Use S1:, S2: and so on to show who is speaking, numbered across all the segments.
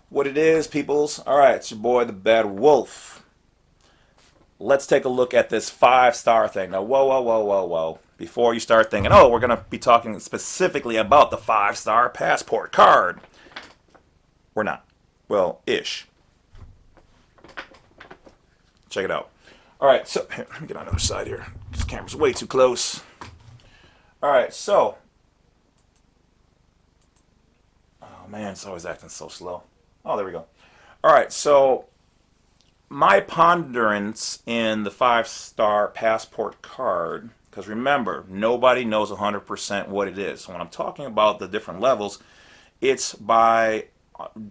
S1: What it is, peoples. All right, it's your boy, the Bad Wolf. Let's take a look at this five-star thing. Now, whoa, whoa, whoa, whoa, whoa. Before you start thinking, oh, we're going to be talking specifically about the five-star passport card. We're not. Well, ish. Check it out. All right, so here, let me get on the other side here. This camera's way too close. All right, so. Oh, man, it's always acting so slow. Oh, there we go. All right, so my ponderance in the five-star passport card, because remember, nobody knows 100% what it is. So when I'm talking about the different levels, it's by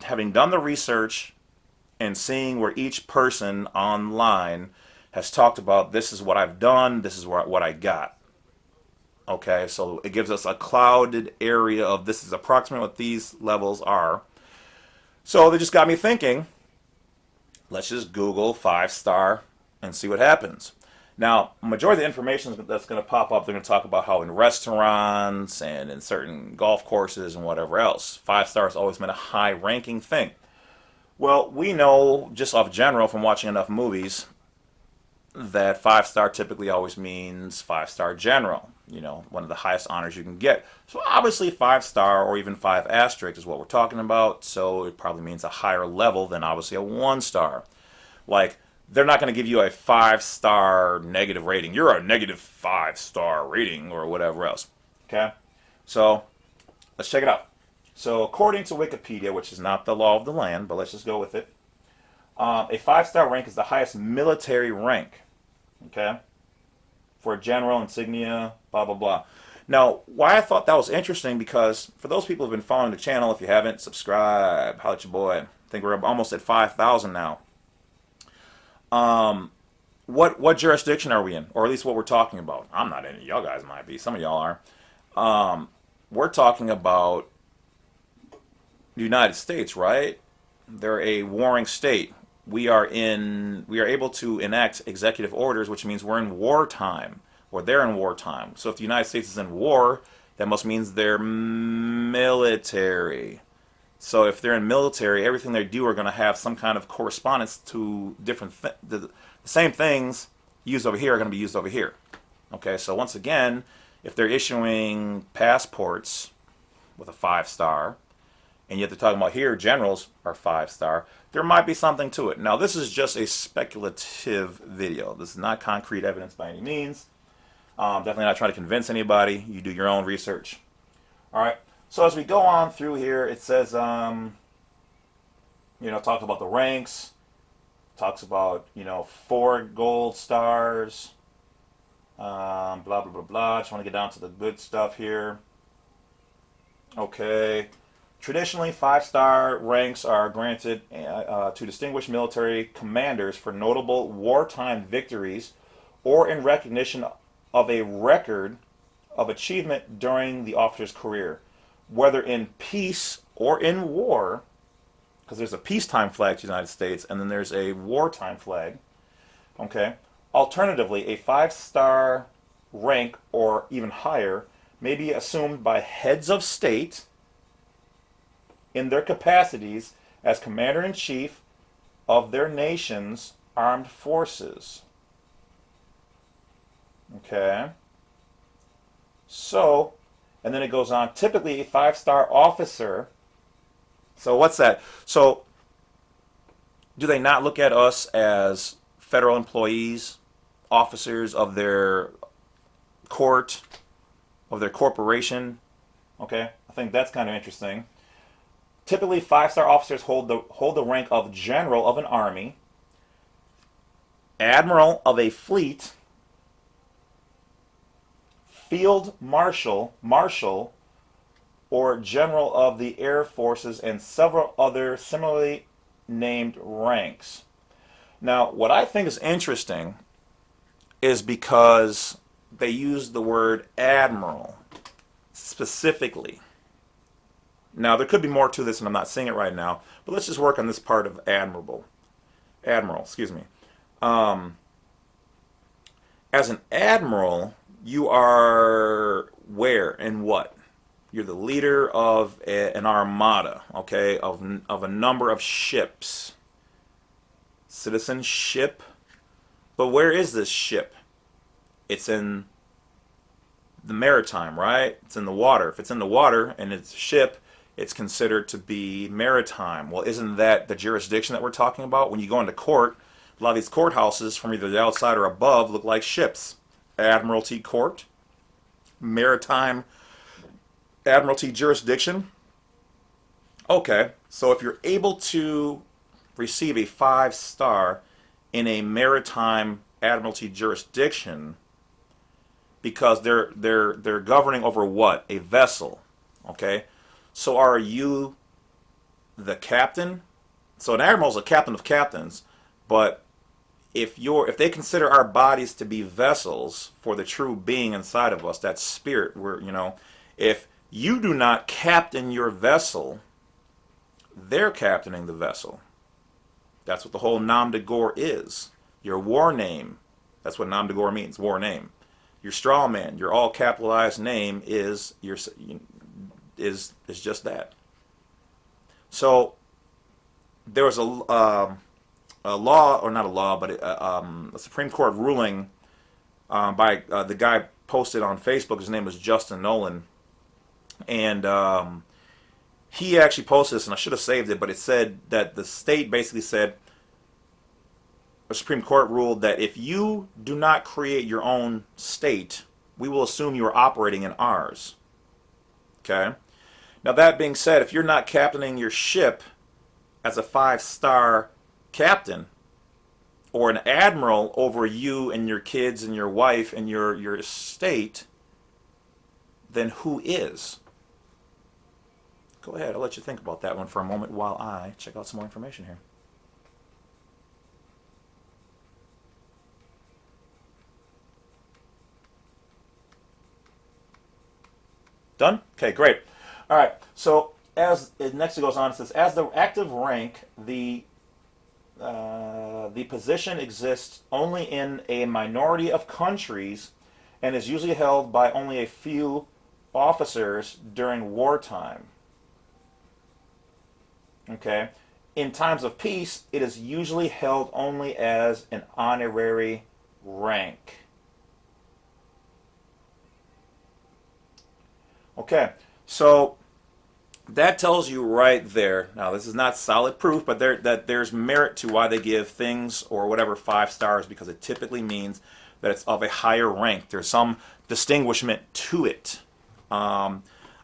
S1: having done the research and seeing where each person online has talked about, this is what I've done, this is what I got. Okay, so it gives us a clouded area of this is approximately what these levels are. So they just got me thinking, let's just Google five-star and see what happens. Now, majority of the information that's going to pop up, they're going to talk about how in restaurants and in certain golf courses and whatever else, five-star has always been a high-ranking thing. Well, we know just off general from watching enough movies that five-star typically always means five-star general. You know, one of the highest honors you can get. So obviously five-star or even five asterisk is what we're talking about. So it probably means a higher level than obviously a one-star. Like, they're not going to give you a five-star negative rating. You're a negative five-star rating or whatever else. Okay? So let's check it out. So according to Wikipedia, which is not the law of the land, but let's just go with it, a five-star rank is the highest military rank. Okay? For general, insignia, blah, blah, blah. Now, why I thought that was interesting, because for those people who've been following the channel, if you haven't, subscribe, holla at your boy. I think we're almost at 5,000 now. What jurisdiction are we in? Or at least what we're talking about. I'm not in it. Y'all guys might be. Some of y'all are. We're talking about the United States, right? They're a warring state. We are able to enact executive orders, which means we're in wartime, or they're in wartime. So if the United States is in war, that must mean they're military. So if they're in military, everything they do are going to have some kind of correspondence to different the same things used over here are going to be used over here. Okay, so once again, if they're issuing passports with a five-star, and yet they're talking about here generals are five-star, there might be something to it. Now, this is just a speculative video. This is not concrete evidence by any means. Definitely not trying to convince anybody. You do your own research. All right. So as we go on through here, it says, talk about the ranks. Talks about, 4 gold stars. Blah, blah, blah, blah. Just want to get down to the good stuff here. Okay. Traditionally, five-star ranks are granted to distinguished military commanders for notable wartime victories or in recognition of a record of achievement during the officer's career, whether in peace or in war, because there's a peacetime flag to the United States and then there's a wartime flag. Okay. Alternatively, a five-star rank or even higher may be assumed by heads of state in their capacities as commander-in-chief of their nation's armed forces. Okay. So, and then it goes on, typically a five-star officer. So what's that? So, do they not look at us as federal employees, officers of their court, of their corporation? Okay, I think that's kind of interesting. Typically, five-star officers hold the rank of general of an army, admiral of a fleet, field marshal, or general of the air forces, and several other similarly named ranks. Now, what I think is interesting is because they use the word admiral specifically. Now, there could be more to this, and I'm not seeing it right now, but let's just work on this part of admiral, excuse me. As an admiral, you are where and what? You're the leader of an armada, okay, of a number of ships. Citizenship. But where is this ship? It's in the maritime, right? It's in the water. If it's in the water and it's a ship, it's considered to be maritime. Well, isn't that the jurisdiction that we're talking about? When you go into court, a lot of these courthouses from either the outside or above look like ships. Admiralty court, maritime admiralty jurisdiction. Okay, so if you're able to receive a 5-star in a maritime admiralty jurisdiction, because they're governing over what? A vessel. Okay, so are you the captain? So an admiral is a captain of captains, but if they consider our bodies to be vessels for the true being inside of us, that spirit, if you do not captain your vessel, they're captaining the vessel. That's what the whole nom de guerre is. Your war name. That's what nom de guerre means, war name. Your straw man, your all capitalized name is just that. So there was a law, or not a law, but a Supreme Court ruling by the guy posted on Facebook. His name was Justin Nolan, and he actually posted this, and I should have saved it, but it said that the state basically said, the Supreme Court ruled that if you do not create your own state, we will assume you are operating in ours. Okay? Now that being said, if you're not captaining your ship as a 5-star captain, or an admiral over you and your kids and your wife and your estate, then who is? Go ahead, I'll let you think about that one for a moment while I check out some more information here. Done? Okay, great. All right, so as it next it goes on, it says, as the active rank, the position exists only in a minority of countries and is usually held by only a few officers during wartime. Okay? In times of peace, it is usually held only as an honorary rank. Okay, so that tells you right there. Now, this is not solid proof, but there's merit to why they give things or whatever 5 stars, because it typically means that it's of a higher rank. There's some distinguishment to it. I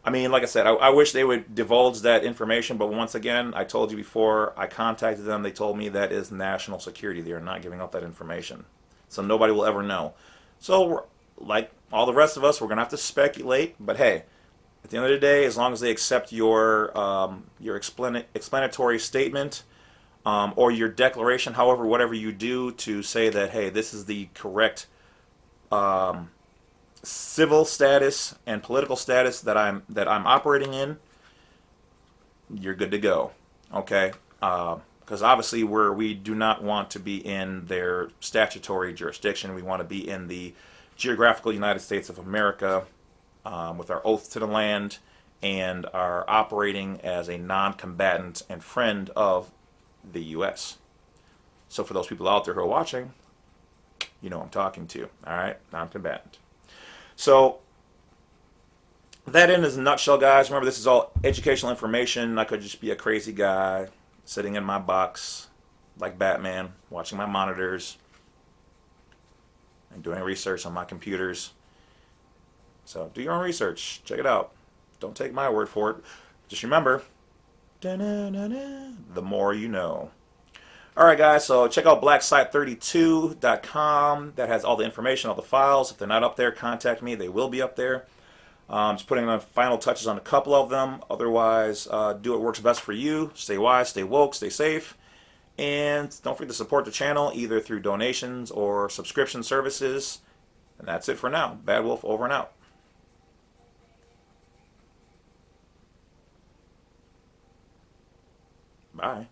S1: mean, like I said, I wish they would divulge that information, but once again, I told you before, I contacted them. They told me that is national security. They are not giving out that information. So nobody will ever know. So, like all the rest of us, we're going to have to speculate, but hey, at the end of the day, as long as they accept your explanatory statement or your declaration, however, whatever you do to say that, hey, this is the correct civil status and political status that I'm operating in, you're good to go. Okay, because obviously we do not want to be in their statutory jurisdiction. We want to be in the geographical United States of America. With our oath to the land and are operating as a non-combatant and friend of the U.S. So for those people out there who are watching, you know who I'm talking to, all right? Non-combatant. So that in is a nutshell, guys. Remember, this is all educational information. I could just be a crazy guy sitting in my box like Batman, watching my monitors and doing research on my computers. So do your own research. Check it out. Don't take my word for it. Just remember, the more you know. All right, guys, so check out blacksite32.com. That has all the information, all the files. If they're not up there, contact me. They will be up there. Just putting on final touches on a couple of them. Otherwise, do what works best for you. Stay wise, stay woke, stay safe. And don't forget to support the channel either through donations or subscription services. And that's it for now. Bad Wolf over and out. Bye.